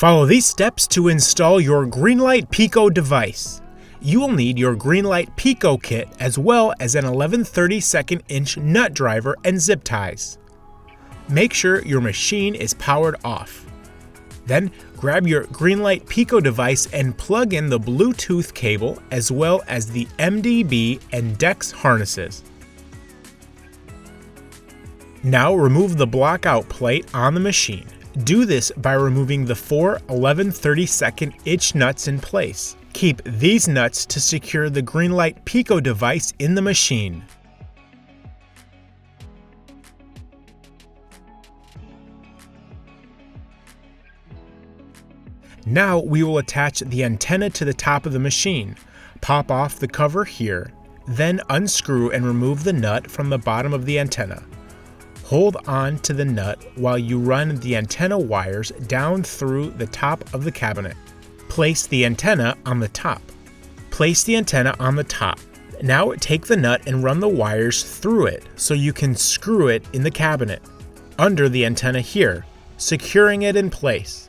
Follow these steps to install your Greenlite Pico device. You will need your Greenlite Pico kit as well as an 11/32" nut driver and zip ties. Make sure your machine is powered off. Then grab your Greenlite Pico device and plug in the Bluetooth cable as well as the MDB and DEX harnesses. Now remove the blockout plate on the machine. Do this by removing the four 11/32" nuts in place. Keep these nuts to secure the Greenlite Pico device in the machine. Now we will attach the antenna to the top of the machine. Pop off the cover here, then unscrew and remove the nut from the bottom of the antenna. Hold on to the nut while you run the antenna wires down through the top of the cabinet. Place the antenna on the top. Place the antenna on the top. Now take the nut and run the wires through it so you can screw it in the cabinet, under the antenna here, securing it in place.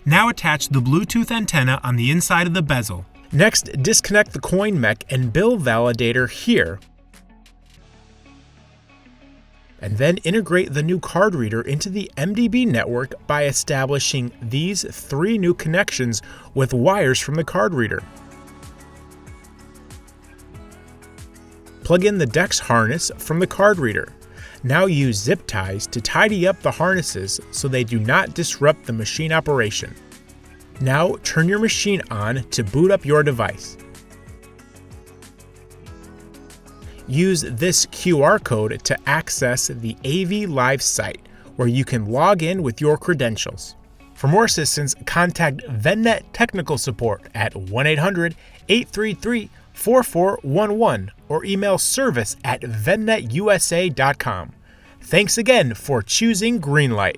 Now attach the Bluetooth antenna on the inside of the bezel. Next, disconnect the coin mech and bill validator here, and then integrate the new card reader into the MDB network by establishing these three new connections with wires from the card reader. Plug in the DEX harness from the card reader. Now use zip ties to tidy up the harnesses so they do not disrupt the machine operation. Now turn your machine on to boot up your device. Use this QR code to access the AV Live site, where you can log in with your credentials. For more assistance, contact Vendnet Technical Support at 1-800-833-4411 or email service@vendnetusa.com. Thanks again for choosing Greenlite.